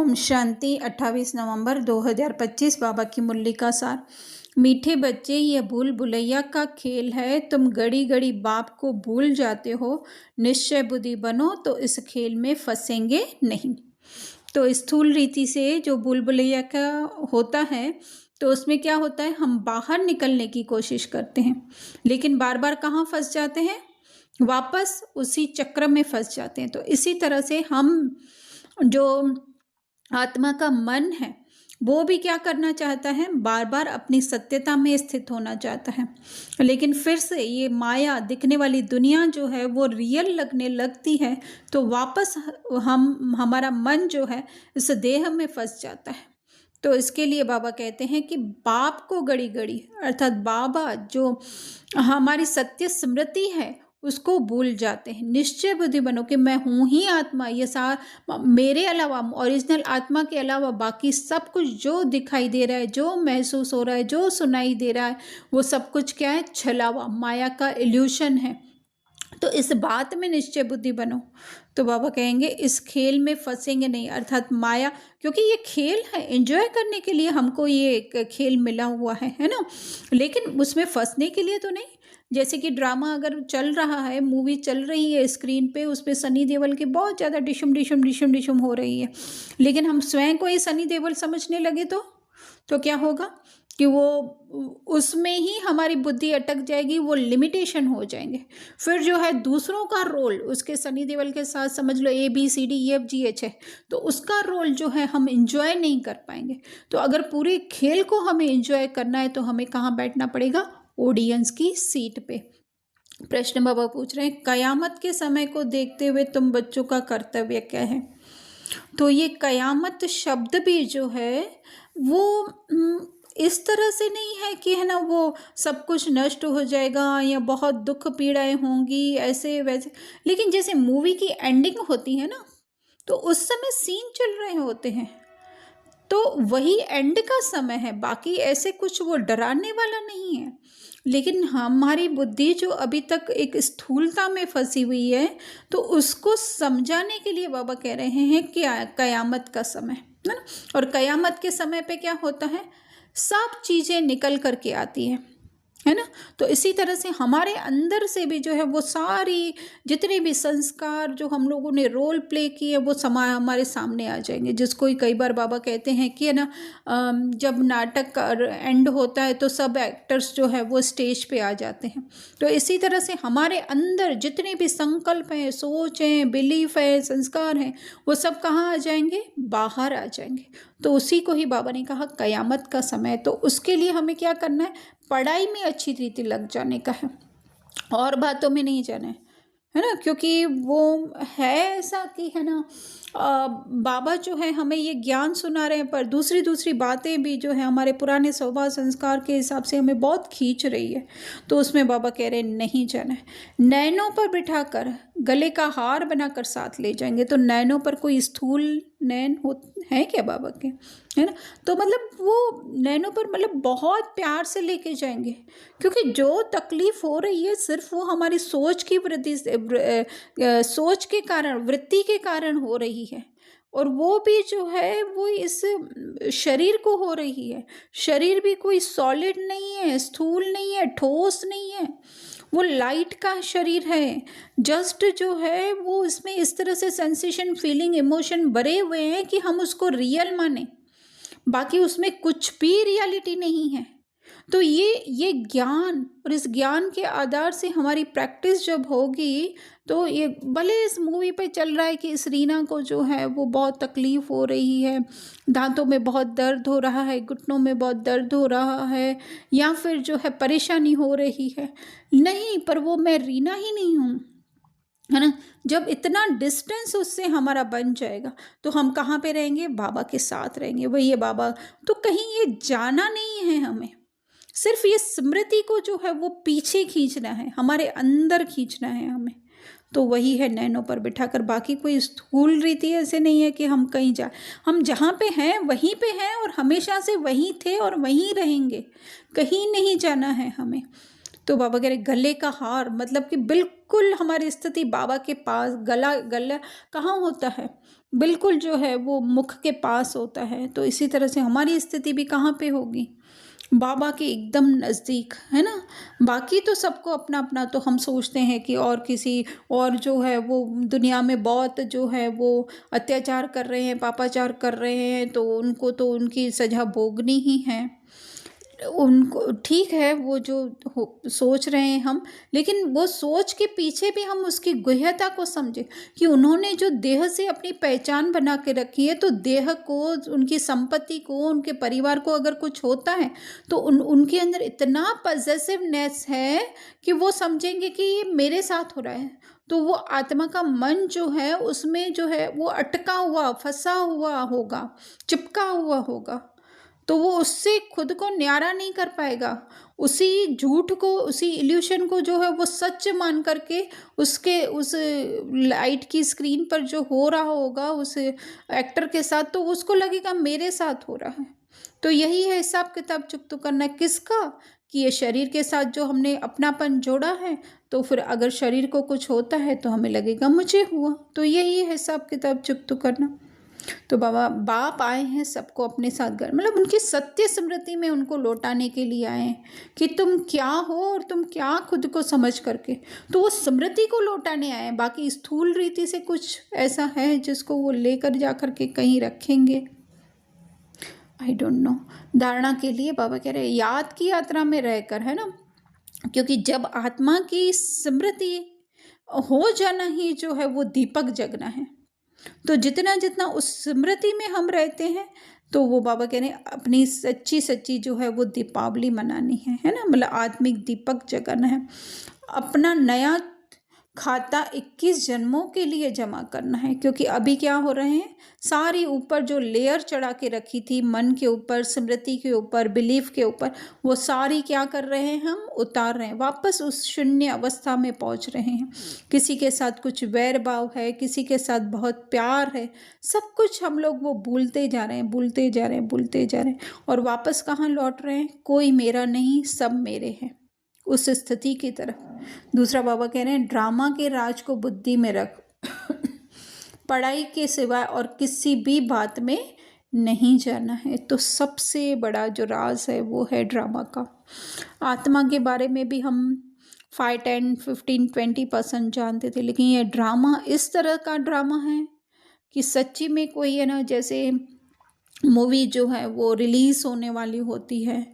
ओम शांति 28 नवंबर 2025 बाबा की मुरली का सार। मीठे बच्चे, यह भूल भुलैया का खेल है। तुम घड़ी घड़ी बाप को भूल जाते हो। निश्चय बुद्धि बनो तो इस खेल में फंसेंगे नहीं। तो स्थूल रीति से जो भूल भुलैया का होता है, तो उसमें क्या होता है, हम बाहर निकलने की कोशिश करते हैं, लेकिन बार बार कहाँ फंस जाते हैं, वापस उसी चक्र में फंस जाते हैं। तो इसी तरह से हम जो आत्मा का मन है, वो भी क्या करना चाहता है, बार बार अपनी सत्यता में स्थित होना चाहता है, लेकिन फिर से ये माया दिखने वाली दुनिया जो है वो रियल लगने लगती है, तो वापस हमारा मन जो है इस देह में फंस जाता है। तो इसके लिए बाबा कहते हैं कि बाप को घड़ी घड़ी, अर्थात बाबा जो हमारी सत्य स्मृति है उसको भूल जाते हैं। निश्चय बुद्धि बनो कि मैं हूँ ही आत्मा, ये मेरे अलावा, ओरिजिनल आत्मा के अलावा बाकी सब कुछ जो दिखाई दे रहा है, जो महसूस हो रहा है, जो सुनाई दे रहा है, वो सब कुछ क्या है, छलावा, माया का इल्यूशन है। तो इस बात में निश्चय बुद्धि बनो। तो बाबा कहेंगे इस खेल में फंसेंगे नहीं, अर्थात माया, क्योंकि ये खेल है, एंजॉय करने के लिए हमको ये एक खेल मिला हुआ है ना, लेकिन उसमें फंसने के लिए तो नहीं। जैसे कि ड्रामा अगर चल रहा है, मूवी चल रही है स्क्रीन पे, उसमें सनी देओल की बहुत ज़्यादा डिशम डिशम डिशम डिशम हो रही है, लेकिन हम स्वयं को ही सनी देओल समझने लगे तो क्या होगा कि वो उसमें ही हमारी बुद्धि अटक जाएगी, वो लिमिटेशन हो जाएंगे। फिर जो है दूसरों का रोल, उसके सनी देओल के साथ समझ लो ABCDEFGH है, तो उसका रोल जो है हम इंजॉय नहीं कर पाएंगे। तो अगर पूरे खेल को हमें इंजॉय करना है तो हमें कहाँ बैठना पड़ेगा, ऑडियंस की सीट पे। प्रश्न बाबा पूछ रहे हैं, कयामत के समय को देखते हुए तुम बच्चों का कर्तव्य क्या है। तो ये कयामत शब्द भी जो है वो इस तरह से नहीं है कि है ना वो सब कुछ नष्ट हो जाएगा या बहुत दुख पीड़ाएं होंगी ऐसे वैसे, लेकिन जैसे मूवी की एंडिंग होती है ना, तो उस समय सीन चल रहे होते हैं, तो वही एंड का समय है, बाकी ऐसे कुछ वो डराने वाला नहीं है। लेकिन हमारी बुद्धि जो अभी तक एक स्थूलता में फंसी हुई है, तो उसको समझाने के लिए बाबा कह रहे हैं कि कयामत का समय है ना, और कयामत के समय पे क्या होता है, सब चीज़ें निकल करके आती है ना। तो इसी तरह से हमारे अंदर से भी जो है वो सारी जितने भी संस्कार जो हम लोगों ने रोल प्ले किए वो हमारे सामने आ जाएंगे। जिसको ही कई बार बाबा कहते हैं कि है ना, जब नाटक का एंड होता है तो सब एक्टर्स जो है वो स्टेज पे आ जाते हैं। तो इसी तरह से हमारे अंदर जितने भी संकल्प हैं, सोच हैं, बिलीफ है, संस्कार हैं, वो सब कहाँ आ जाएंगे, बाहर आ जाएंगे। तो उसी को ही बाबा ने कहा कयामत का समय। तो उसके लिए हमें क्या करना है, पढ़ाई में अच्छी रीति लग जाने का है, और बातों में नहीं जाना है ना, क्योंकि वो है ऐसा कि है ना, बाबा जो है हमें ये ज्ञान सुना रहे हैं, पर दूसरी दूसरी बातें भी जो है हमारे पुराने स्वभाव संस्कार के हिसाब से हमें बहुत खींच रही है। तो उसमें बाबा कह रहे हैं नहीं जाना है। नैनों पर बिठाकर गले का हार बनाकर साथ ले जाएंगे। तो नैनों पर कोई स्थूल नैन है क्या बाबा के, है ना, तो मतलब वो नैनों पर मतलब बहुत प्यार से लेके जाएंगे, क्योंकि जो तकलीफ हो रही है सिर्फ वो हमारी सोच की वृद्धि से, सोच के कारण, वृत्ति के कारण हो रही है, और वो भी जो है वो इस शरीर को हो रही है। शरीर भी कोई सॉलिड नहीं है, स्थूल नहीं है, ठोस नहीं है, वो लाइट का शरीर है। जस्ट जो है वो इसमें इस तरह से सेंसेशन, फीलिंग, इमोशन भरे हुए हैं कि हम उसको रियल माने, बाकी उसमें कुछ भी रियलिटी नहीं है। तो ये ज्ञान, और इस ज्ञान के आधार से हमारी प्रैक्टिस जब होगी, तो ये भले इस मूवी पे चल रहा है कि इस रीना को जो है वो बहुत तकलीफ हो रही है, दांतों में बहुत दर्द हो रहा है, घुटनों में बहुत दर्द हो रहा है, या फिर जो है परेशानी हो रही है, नहीं, पर वो मैं रीना ही नहीं हूँ, है ना। जब इतना डिस्टेंस उससे हमारा बन जाएगा तो हम कहाँ पे रहेंगे, बाबा के साथ रहेंगे। वही है बाबा। तो कहीं ये जाना नहीं है हमें, सिर्फ ये स्मृति को जो है वो पीछे खींचना है, हमारे अंदर खींचना है हमें। तो वही है नैनों पर बिठाकर। बाकी कोई स्थूल रीति ऐसे नहीं है कि हम कहीं जाए, हम जहाँ पे हैं वहीं पे हैं, और हमेशा से वहीं थे और वहीं रहेंगे, कहीं नहीं जाना है हमें। तो बाबा कह रहे गले का हार, मतलब कि बिल्कुल हमारी स्थिति बाबा के पास, गला गला कहाँ होता है, बिल्कुल जो है वो मुख के पास होता है। तो इसी तरह से हमारी स्थिति भी कहाँ पे होगी, बाबा के एकदम नज़दीक, है ना। बाकी तो सबको अपना अपना, तो हम सोचते हैं कि और किसी और जो है वो दुनिया में बहुत जो है वो अत्याचार कर रहे हैं, पापाचार कर रहे हैं, तो उनको तो उनकी सज़ा भोगनी ही है। उनको ठीक है वो जो सोच रहे हैं हम, लेकिन वो सोच के पीछे भी हम उसकी गहरता को समझें कि उन्होंने जो देह से अपनी पहचान बना के रखी है, तो देह को, उनकी संपत्ति को, उनके परिवार को अगर कुछ होता है तो उनके अंदर इतना पॉजिटिवनेस है कि वो समझेंगे कि ये मेरे साथ हो रहा है। तो वो आत्मा का मन जो है उसमें जो है वो अटका हुआ, फंसा हुआ होगा, चिपका हुआ होगा, तो वो उससे खुद को न्यारा नहीं कर पाएगा। उसी झूठ को, उसी इल्यूशन को जो है वो सच मान करके उसके उस लाइट की स्क्रीन पर जो हो रहा होगा उस एक्टर के साथ, तो उसको लगेगा मेरे साथ हो रहा है। तो यही है हिसाब किताब चुकता करना किसका, कि ये शरीर के साथ जो हमने अपनापन जोड़ा है, तो फिर अगर शरीर को कुछ होता है तो हमें लगेगा मुझे हुआ। तो यही है हिसाब किताब चुकता करना। तो बाबा बाप आए हैं सबको अपने साथ घर, मतलब उनकी सत्य स्मृति में उनको लौटाने के लिए आए हैं कि तुम क्या हो और तुम क्या खुद को समझ करके, तो वो स्मृति को लौटाने आए हैं। बाकी स्थूल रीति से कुछ ऐसा है जिसको वो लेकर जा कर के कहीं रखेंगे, आई डोंट नो। धारणा के लिए बाबा कह रहे हैं याद की यात्रा में रहकर, है ना, क्योंकि जब आत्मा की स्मृति हो जाना ही जो है वो दीपक जगना है, तो जितना जितना उस स्मृति में हम रहते हैं, तो वो बाबा कह रहे हैं अपनी सच्ची सच्ची जो है वो दीपावली मनानी है ना, मतलब आत्मिक दीपक जगाना है। अपना नया खाता 21 जन्मों के लिए जमा करना है, क्योंकि अभी क्या हो रहे हैं, सारी ऊपर जो लेयर चढ़ा के रखी थी मन के ऊपर, स्मृति के ऊपर, बिलीफ के ऊपर, वो सारी क्या कर रहे हैं, हम उतार रहे हैं, वापस उस शून्य अवस्था में पहुंच रहे हैं। किसी के साथ कुछ वैर भाव है, किसी के साथ बहुत प्यार है, सब कुछ हम लोग वो भूलते जा रहे हैं, भूलते जा रहे हैं, भूलते जा रहे हैं, और वापस कहाँ लौट रहे हैं, कोई मेरा नहीं, सब मेरे हैं, उस स्थिति की तरफ। दूसरा बाबा कह रहे हैं ड्रामा के राज को बुद्धि में रख, पढ़ाई के सिवाय और किसी भी बात में नहीं जाना है। तो सबसे बड़ा जो राज है वो है ड्रामा का। आत्मा के बारे में भी हम 5, 10, 15, 20% जानते थे, लेकिन ये ड्रामा इस तरह का ड्रामा है कि सच्ची में कोई है ना, जैसे मूवी जो है वो रिलीज़ होने वाली होती है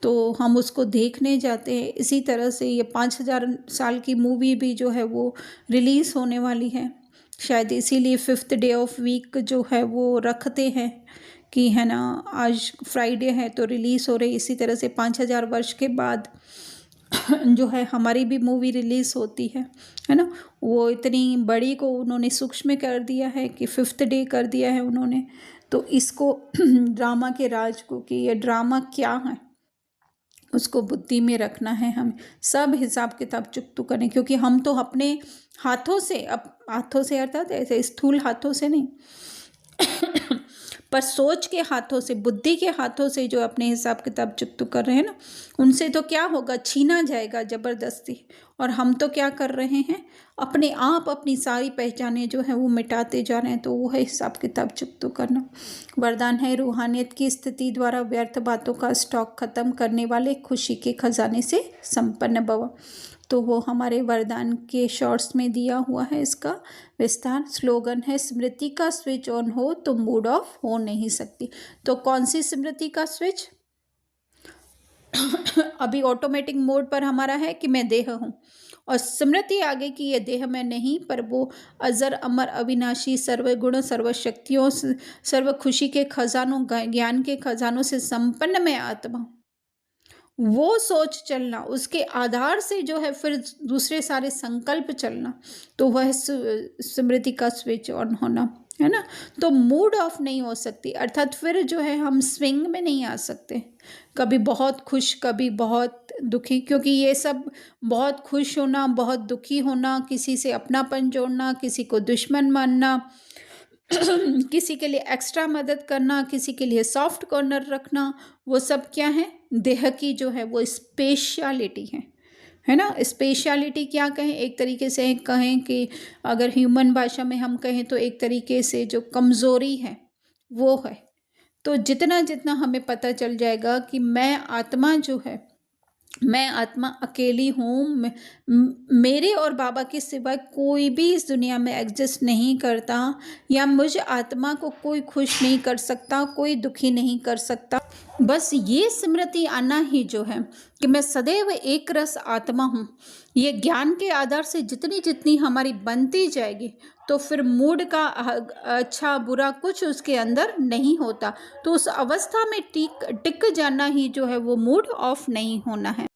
तो हम उसको देखने जाते हैं, इसी तरह से ये 5000 साल की मूवी भी जो है वो रिलीज़ होने वाली है। शायद इसीलिए 5th डे ऑफ वीक जो है वो रखते हैं कि है ना, आज फ्राइडे है तो रिलीज़ हो रही। इसी तरह से 5000 वर्ष के बाद जो है हमारी भी मूवी रिलीज़ होती है ना। वो इतनी बड़ी को उन्होंने सूक्ष्म कर दिया है कि 5th डे कर दिया है उन्होंने। तो इसको ड्रामा के राज को, कि ये ड्रामा क्या है, उसको बुद्धि में रखना है। हम सब हिसाब किताब चुकतू करें, क्योंकि हम तो अपने हाथों से, अब हाथों से अर्थात ऐसे स्थूल हाथों से नहीं पर सोच के हाथों से, बुद्धि के हाथों से जो अपने हिसाब किताब चुकतू कर रहे हैं ना, उनसे तो क्या होगा, छीना जाएगा ज़बरदस्ती। और हम तो क्या कर रहे हैं, अपने आप अपनी सारी पहचानें जो हैं वो मिटाते जा रहे हैं। तो वो है हिसाब किताब चुकतू करना। वरदान है रूहानियत की स्थिति द्वारा व्यर्थ बातों का स्टॉक खत्म करने वाले खुशी के खजाने से संपन्न भव। तो वो हमारे वरदान के शॉर्ट्स में दिया हुआ है, इसका विस्तार। स्लोगन है स्मृति का स्विच ऑन हो तो मूड ऑफ हो नहीं सकती। तो कौन सी स्मृति का स्विच? अभी ऑटोमेटिक मोड पर हमारा है कि मैं देह हूँ, और स्मृति आगे की ये देह में नहीं, पर वो अजर अमर अविनाशी सर्वगुण सर्वशक्तियों सर्व खुशी के खजानों, ज्ञान के खजानों से संपन्न मैं आत्मा, वो सोच चलना, उसके आधार से जो है फिर दूसरे सारे संकल्प चलना। तो वह स्मृति का स्विच ऑन होना, है ना। तो मूड ऑफ नहीं हो सकती, अर्थात फिर जो है हम स्विंग में नहीं आ सकते, कभी बहुत खुश कभी बहुत दुखी, क्योंकि ये सब बहुत खुश होना, बहुत दुखी होना, किसी से अपनापन जोड़ना, किसी को दुश्मन मानना, किसी के लिए एक्स्ट्रा मदद करना, किसी के लिए सॉफ्ट कॉर्नर रखना, वो सब क्या है, देह की जो है वो स्पेशलिटी है। है ना। स्पेशलिटी क्या कहें, एक तरीके से कहें कि अगर ह्यूमन भाषा में हम कहें तो एक तरीके से जो कमज़ोरी है वो है। तो जितना जितना हमें पता चल जाएगा कि मैं आत्मा जो है, मैं आत्मा अकेली हूँ, मेरे और बाबा के सिवाय कोई भी इस दुनिया में एग्जिस्ट नहीं करता, या मुझ आत्मा को कोई खुश नहीं कर सकता, कोई दुखी नहीं कर सकता। बस ये स्मृति आना ही जो है कि मैं सदैव एक रस आत्मा हूँ, ये ज्ञान के आधार से जितनी जितनी हमारी बनती जाएगी, तो फिर मूड का अच्छा बुरा कुछ उसके अंदर नहीं होता। तो उस अवस्था में टिक जाना ही जो है वो मूड ऑफ नहीं होना है।